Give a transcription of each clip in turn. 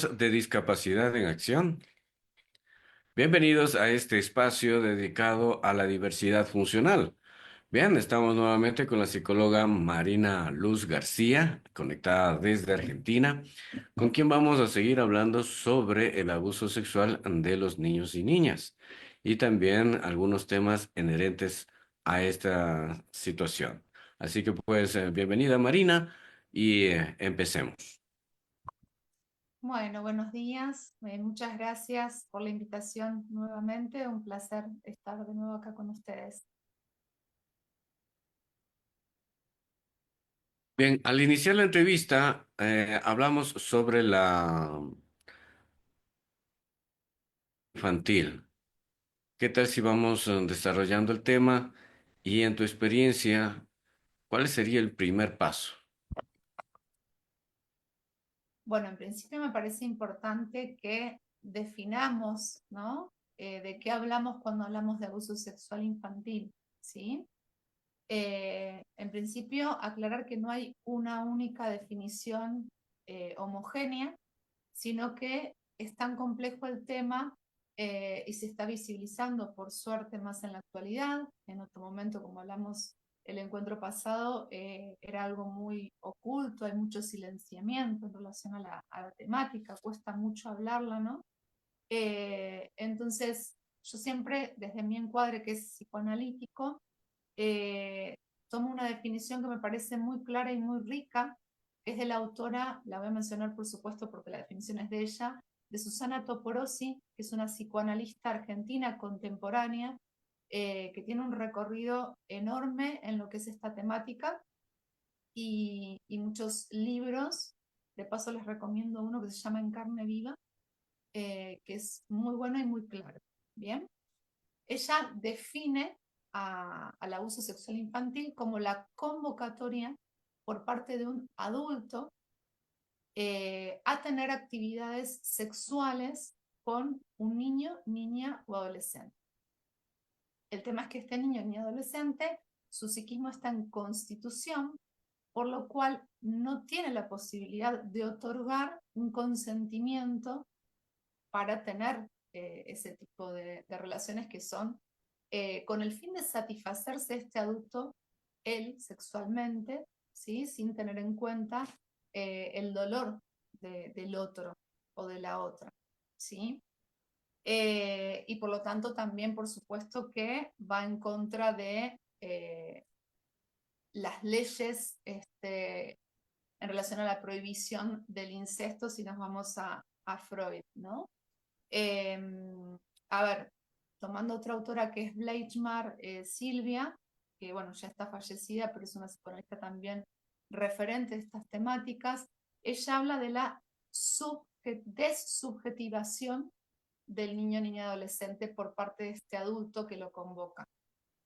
de Discapacidad en Acción. Bienvenidos a este espacio dedicado a la diversidad funcional. Bien, estamos nuevamente con la psicóloga Marina Luz García, conectada desde Argentina, con quien vamos a seguir hablando sobre el abuso sexual de los niños y niñas y también algunos temas inherentes a esta situación. Así que pues, bienvenida Marina y empecemos. Bueno, buenos días. Muchas gracias por la invitación nuevamente. Un placer estar de nuevo acá con ustedes. Bien, al iniciar la entrevista, hablamos sobre la infantil. ¿Qué tal si vamos desarrollando el tema y en tu experiencia, cuál sería el primer paso? Bueno, en principio me parece importante que definamos, ¿no? De qué hablamos cuando hablamos de abuso sexual infantil, ¿sí? En principio, aclarar que no hay una única definición homogénea, sino que es tan complejo el tema y se está visibilizando, por suerte, más en la actualidad. En otro momento, como hablamos el encuentro pasado, era algo muy oculto, hay mucho silenciamiento en relación a la temática, cuesta mucho hablarla, ¿no? Entonces, yo siempre, desde mi encuadre, que es psicoanalítico, eh, tomo una definición que me parece muy clara y muy rica, que es de la autora, la voy a mencionar por supuesto porque la definición es de ella, de Susana Toporossi, que es una psicoanalista argentina contemporánea, que tiene un recorrido enorme en lo que es esta temática y muchos libros. De paso les recomiendo uno que se llama En carne viva, que es muy bueno y muy claro. Bien, ella define al abuso sexual infantil como la convocatoria por parte de un adulto a tener actividades sexuales con un niño, niña o adolescente. El tema es que este niño, niña, adolescente, su psiquismo está en constitución, por lo cual no tiene la posibilidad de otorgar un consentimiento para tener ese tipo de relaciones que son con el fin de satisfacerse este adulto, él sexualmente, ¿sí? Sin tener en cuenta el dolor del otro o de la otra, ¿sí? Y por lo tanto también, por supuesto, que va en contra de las leyes en relación a la prohibición del incesto si nos vamos a Freud, ¿no? Eh, a ver, tomando otra autora que es Bleichmar, Silvia, que bueno, ya está fallecida, pero es una psicoanalista también referente de estas temáticas, ella habla de la desubjetivación del niño, niña, adolescente por parte de este adulto que lo convoca.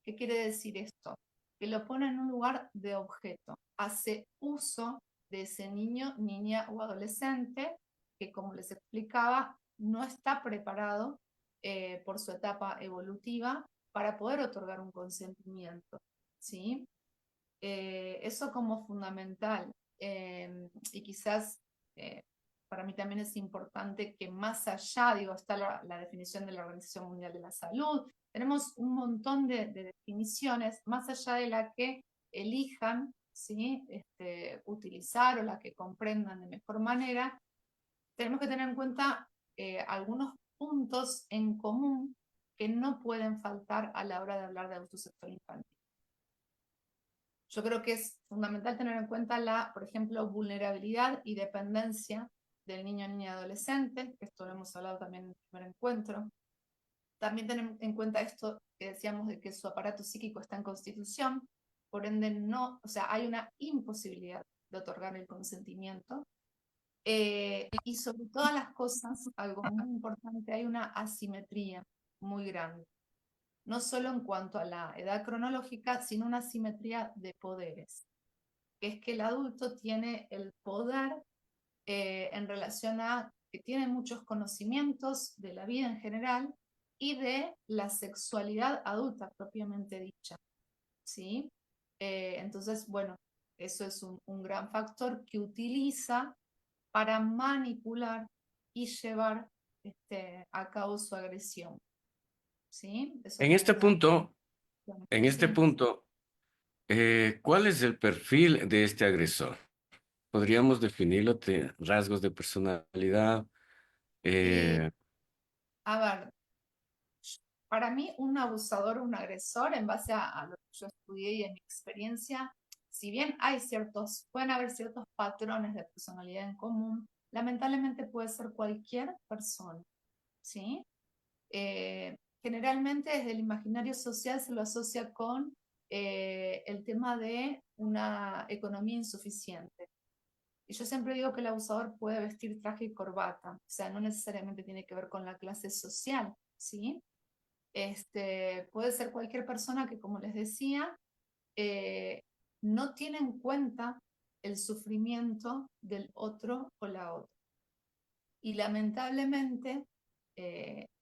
¿Qué quiere decir esto? Que lo pone en un lugar de objeto, hace uso de ese niño, niña o adolescente que, como les explicaba, no está preparado por su etapa evolutiva para poder otorgar un consentimiento, ¿sí? Eso como fundamental. Y quizás para mí también es importante que más allá, digo, está la definición de la Organización Mundial de la Salud, tenemos un montón de definiciones, más allá de la que elijan, ¿sí? Utilizar o la que comprendan de mejor manera, tenemos que tener en cuenta algunos puntos en común que no pueden faltar a la hora de hablar de abuso sexual infantil. Yo creo que es fundamental tener en cuenta la, por ejemplo, vulnerabilidad y dependencia del niño, niña, adolescente, que esto lo hemos hablado también en el primer encuentro. También tener en cuenta esto que decíamos de que su aparato psíquico está en constitución, por ende no, o sea, hay una imposibilidad de otorgar el consentimiento. Y sobre todas las cosas, algo muy importante, hay una asimetría muy grande no solo en cuanto a la edad cronológica, sino una simetría de poderes, que es que el adulto tiene el poder en relación a que tiene muchos conocimientos de la vida en general y de la sexualidad adulta propiamente dicha, ¿sí? Entonces, bueno, eso es un gran factor que utiliza para manipular y llevar a cabo su agresión. ¿Sí? Eso En como este una... punto, en este Sí. punto, ¿cuál es el perfil de este agresor? ¿Podríamos definirlo de rasgos de personalidad? Y, Eh, a ver, para mí un abusador o un agresor, en base a lo que yo estudié y en mi experiencia, si bien pueden haber ciertos patrones de personalidad en común, lamentablemente puede ser cualquier persona, ¿sí? Eh, Generalmente desde el imaginario social se lo asocia con el tema de una economía insuficiente. Y yo siempre digo que el abusador puede vestir traje y corbata, o sea, no necesariamente tiene que ver con la clase social, ¿sí? Puede ser cualquier persona que, como les decía, eh, no tiene en cuenta el sufrimiento del otro o la otra. Y lamentablemente,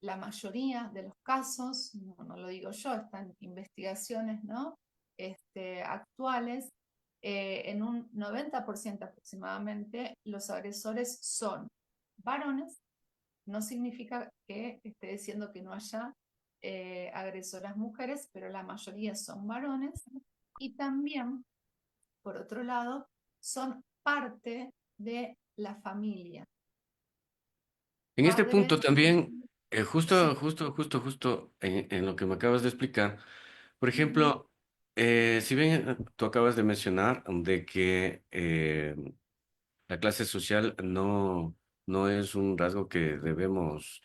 la mayoría de los casos, no lo digo yo, están investigaciones, ¿no? Actuales, en un 90% aproximadamente, los agresores son varones. No significa que esté diciendo que no haya agresoras mujeres, pero la mayoría son varones. Y también, por otro lado, son parte de la familia. en este punto Padres, también, sí. justo en lo que me acabas de explicar, por Ujú. ejemplo, si bien tú acabas de mencionar de que la clase social no es un rasgo que debemos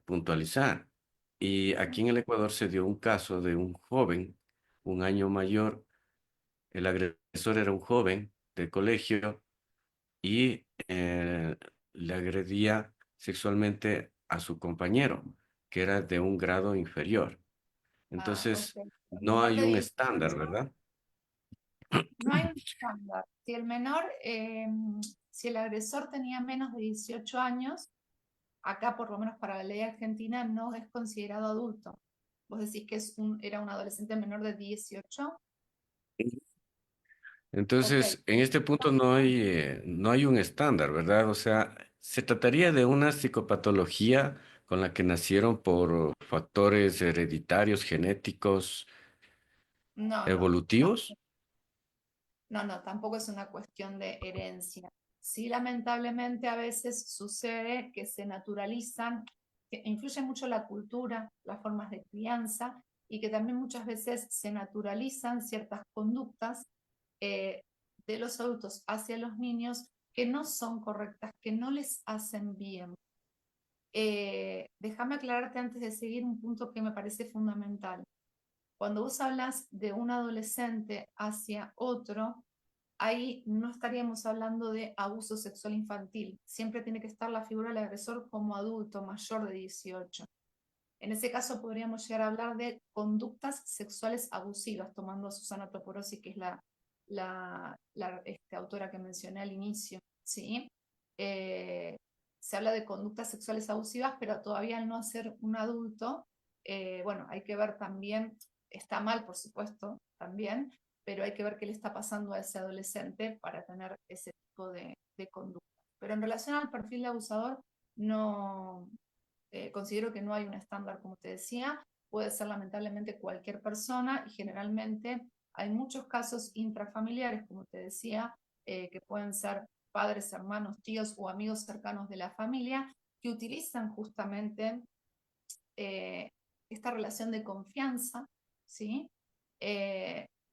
puntualizar. Y aquí en el Ecuador se dio un caso de un joven, un año mayor, el agresor era un joven de colegio y le agredía sexualmente a su compañero, que era de un grado inferior. Ah, Entonces, ok. no Menor hay de un estándar, 18, ¿verdad? no hay un estándar. Si el menor, si el agresor tenía menos de 18 años, acá por lo menos para la ley argentina no es considerado adulto. Vos decís que era un adolescente menor de 18. Ok. Entonces, en este punto no hay un estándar, ¿verdad? O sea, se trataría de una psicopatología con la que nacieron por factores hereditarios, genéticos, No, no, evolutivos. no, tampoco es una cuestión de herencia. Sí, lamentablemente a veces sucede que se naturalizan, que influye mucho la cultura, las formas de crianza y que también muchas veces se naturalizan ciertas conductas eh, de los adultos hacia los niños que no son correctas, que no les hacen bien. Déjame aclararte antes de seguir un punto que me parece fundamental. Cuando vos hablas de un adolescente hacia otro, ahí no estaríamos hablando de abuso sexual infantil. Siempre tiene que estar la figura del agresor como adulto mayor de 18. En ese caso podríamos llegar a hablar de conductas sexuales abusivas, tomando a Susana Toporosi, que es la autora que mencioné al inicio. ¿Sí? Eh, Se habla de conductas sexuales abusivas, pero todavía al no ser un adulto, bueno, hay que ver también, está mal, por supuesto, también, pero hay que ver qué le está pasando a ese adolescente para tener ese tipo de conducta. Pero en relación al perfil de abusador, no, considero que no hay un estándar, como te decía, puede ser lamentablemente cualquier persona y generalmente hay muchos casos intrafamiliares, como te decía, que pueden ser padres, hermanos, tíos o amigos cercanos de la familia que utilizan justamente eh, esta relación de confianza, ¿sí?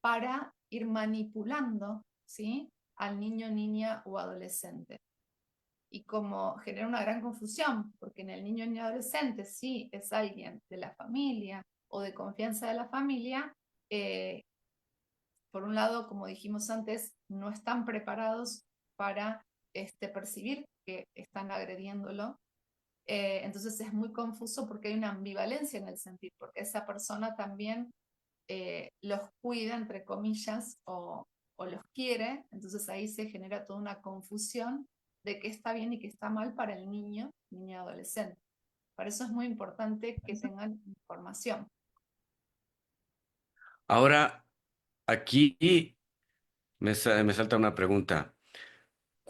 Para ir manipulando, ¿sí? Al niño, niña o adolescente y como genera una gran confusión, porque en el niño y adolescente sí es alguien de la familia o de confianza de la familia, eh, por un lado, como dijimos antes, no están preparados para percibir que están agrediéndolo. Entonces es muy confuso porque hay una ambivalencia en el sentir, porque esa persona también los cuida, entre comillas, o los quiere, entonces ahí se genera toda una confusión de qué está bien y qué está mal para el niño, niño adolescente. Por eso es muy importante que tengan información. Ahora, aquí me salta una pregunta.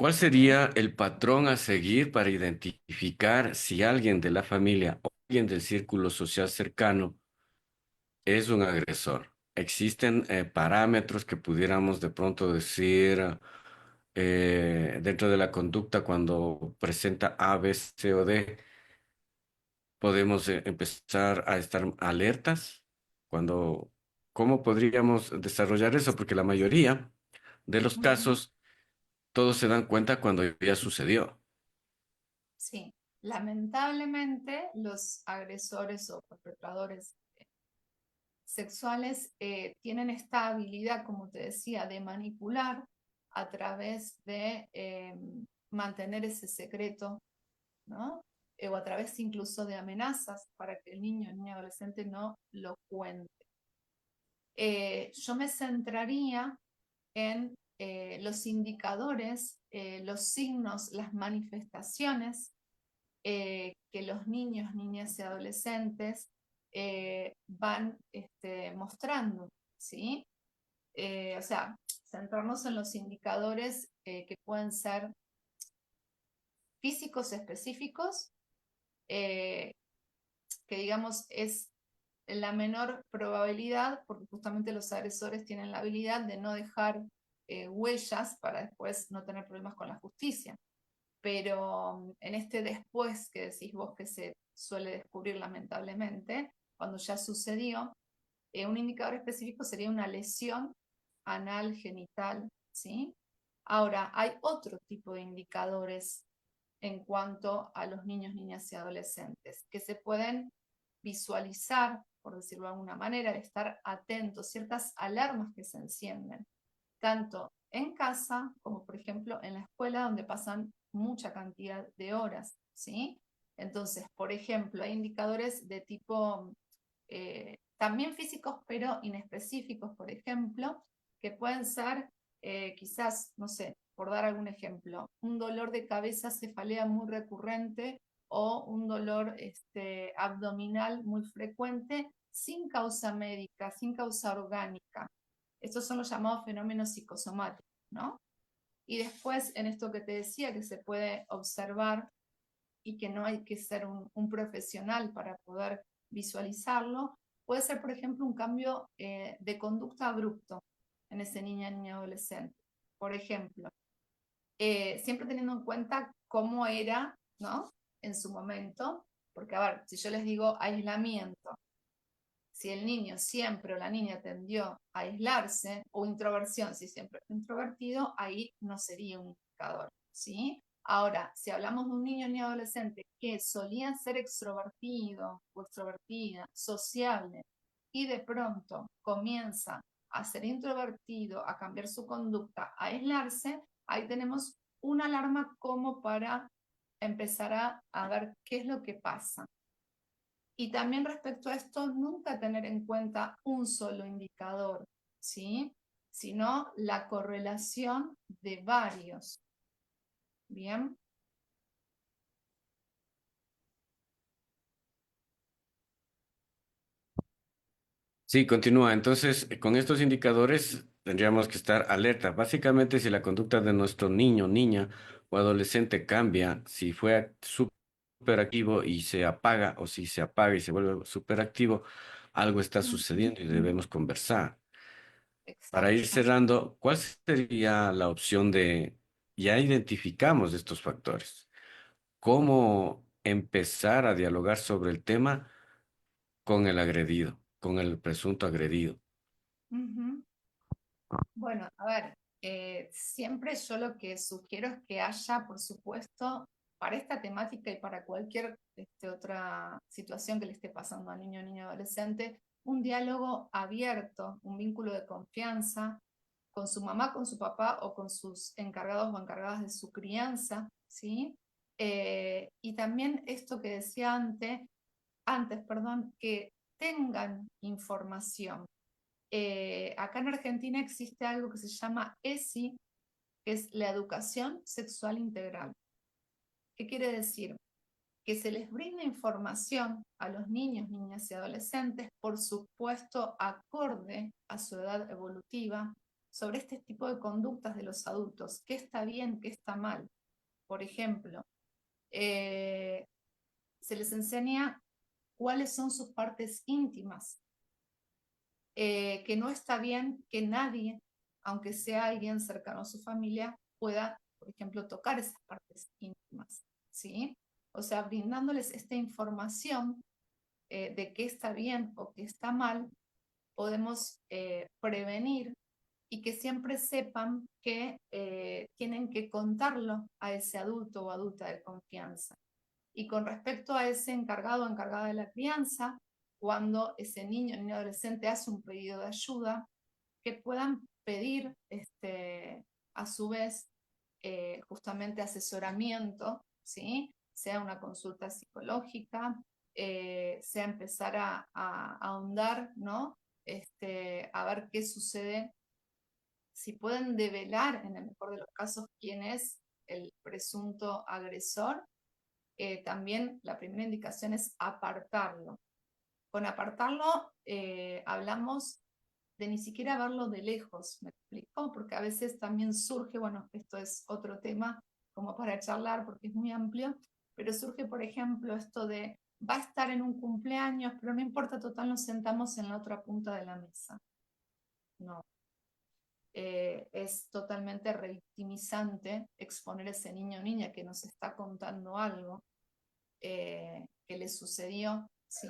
¿Cuál sería el patrón a seguir para identificar si alguien de la familia o alguien del círculo social cercano es un agresor? ¿Existen parámetros que pudiéramos de pronto decir dentro de la conducta cuando presenta A, B, C o D? ¿Podemos empezar a estar alertas? Cuando, ¿cómo podríamos desarrollar eso? Porque la mayoría de los Ujú. casos, todos se dan cuenta cuando ya sucedió. Sí, lamentablemente los agresores o perpetradores sexuales tienen esta habilidad, como te decía, de manipular a través de mantener ese secreto, ¿no? O a través incluso de amenazas para que el niño o niña adolescente no lo cuente. Yo me centraría en los indicadores, los signos, las manifestaciones que los niños, niñas y adolescentes van mostrando, ¿sí? O sea, centrarnos en los indicadores que pueden ser físicos específicos, eh, que digamos es la menor probabilidad, porque justamente los agresores tienen la habilidad de no dejar huellas para después no tener problemas con la justicia. Pero en este después que decís vos que se suele descubrir lamentablemente, cuando ya sucedió, un indicador específico sería una lesión anal genital, ¿sí? Ahora, hay otro tipo de indicadores en cuanto a los niños, niñas y adolescentes, que se pueden visualizar, por decirlo de alguna manera, de estar atentos, ciertas alarmas que se encienden, tanto en casa como, por ejemplo, en la escuela, donde pasan mucha cantidad de horas, ¿sí? Entonces, por ejemplo, hay indicadores de tipo también físicos, pero inespecíficos, por ejemplo, que pueden ser quizás, no sé, por dar algún ejemplo, un dolor de cabeza, cefalea muy recurrente o un dolor abdominal muy frecuente sin causa médica, sin causa orgánica. Estos son los llamados fenómenos psicosomáticos, ¿no? Y después, en esto que te decía, que se puede observar y que no hay que ser un profesional para poder visualizarlo, puede ser, por ejemplo, un cambio de conducta abrupto en ese niño, niña, adolescente. Por ejemplo, siempre teniendo en cuenta cómo era, ¿no? En su momento, porque a ver, si yo les digo aislamiento, si el niño siempre o la niña tendió a aislarse, o introversión, si siempre fue introvertido, ahí no sería un indicador, ¿sí? Ahora, si hablamos de un niño ni adolescente que solía ser extrovertido o extrovertida, sociable, y de pronto comienza a ser introvertido, a cambiar su conducta, a aislarse, ahí tenemos una alarma como para empezar a ver qué es lo que pasa. Y también respecto a esto, nunca tener en cuenta un solo indicador, ¿sí? Sino la correlación de varios. Bien. Sí, continúa. Entonces, con estos indicadores tendríamos que estar alerta. Básicamente, si la conducta de nuestro niño, niña o adolescente cambia, si fue súper activo y se apaga, o si se apaga y se vuelve súper activo, algo está Ujú. sucediendo y debemos conversar. Para ir Exacto. cerrando, ¿cuál sería la opción de, ya identificamos estos factores? ¿Cómo empezar a dialogar sobre el tema con el agredido, con el presunto agredido? Ujú. Bueno, a ver, siempre yo lo que sugiero es que haya, por supuesto, para esta temática y para cualquier otra situación que le esté pasando a niño, niña, adolescente, un diálogo abierto, un vínculo de confianza con su mamá, con su papá o con sus encargados o encargadas de su crianza, ¿sí? Y también esto que decía antes, perdón, que tengan información. Acá en Argentina existe algo que se llama ESI, que es la educación sexual integral. ¿Qué quiere decir? Que se les brinda información a los niños, niñas y adolescentes, por supuesto, acorde a su edad evolutiva, sobre este tipo de conductas de los adultos, qué está bien, qué está mal. Por ejemplo, se les enseña cuáles son sus partes íntimas, que no está bien que nadie, aunque sea alguien cercano a su familia, pueda, por ejemplo, tocar esas partes íntimas, ¿sí? O sea, brindándoles esta información de qué está bien o qué está mal, podemos prevenir y que siempre sepan que tienen que contarlo a ese adulto o adulta de confianza. Y con respecto a ese encargado o encargada de la crianza, cuando ese niño o niño adolescente hace un pedido de ayuda, que puedan pedir a su vez justamente asesoramiento, ¿sí? Sea una consulta psicológica, sea empezar a ahondar, ¿no? A ver qué sucede, si pueden develar, en el mejor de los casos, quién es el presunto agresor. También la primera indicación es apartarlo. Con apartarlo hablamos de ni siquiera verlo de lejos, ¿me explico? Porque a veces también surge, bueno, esto es otro tema como para charlar porque es muy amplio, pero surge, por ejemplo, esto de va a estar en un cumpleaños, pero no importa, total, nos sentamos en la otra punta de la mesa. No. Es totalmente revictimizante exponer a ese niño o niña que nos está contando algo que le sucedió, ¿sí?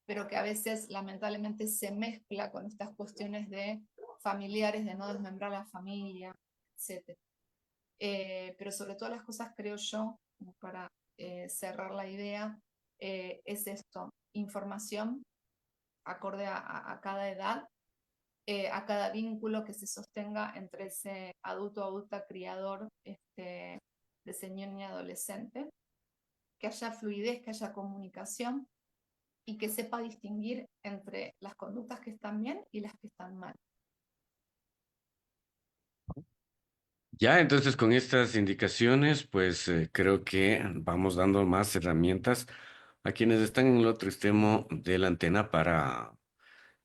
Pero que a veces lamentablemente se mezcla con estas cuestiones de familiares, de no desmembrar la familia, etc. Pero sobre todas las cosas creo yo, como para cerrar la idea, es esto, información acorde a cada edad, a cada vínculo que se sostenga entre ese adulto, adulta, criador, de ese niño y adolescente, que haya fluidez, que haya comunicación y que sepa distinguir entre las conductas que están bien y las que están mal. Ya, entonces con estas indicaciones, pues creo que vamos dando más herramientas a quienes están en el otro extremo de la antena para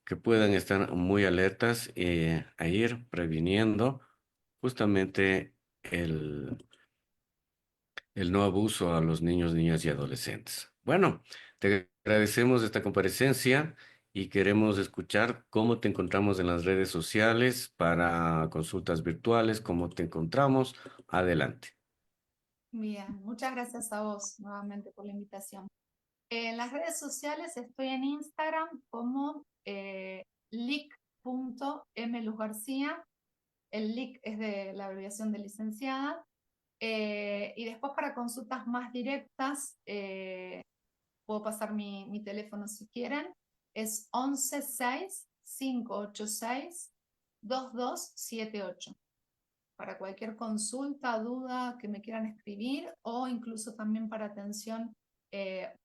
que puedan estar muy alertas a ir previniendo justamente el no abuso a los niños, niñas y adolescentes. Bueno, te agradecemos esta comparecencia y queremos escuchar cómo te encontramos en las redes sociales para consultas virtuales, cómo te encontramos. Adelante. Bien, muchas gracias a vos nuevamente por la invitación. En las redes sociales estoy en Instagram como lic.mluzgarcía. El lic es de la abreviación de licenciada. Y después para consultas más directas, puedo pasar mi teléfono si quieren. Es 1165862278 para cualquier consulta, duda que me quieran escribir o incluso también para atención,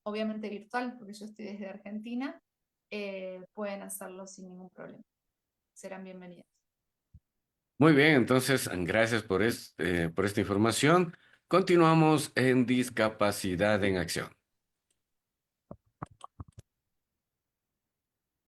obviamente virtual, porque yo estoy desde Argentina, pueden hacerlo sin ningún problema. Serán bienvenidos. Muy bien, entonces, gracias por esta información. Continuamos en Discapacidad en Acción.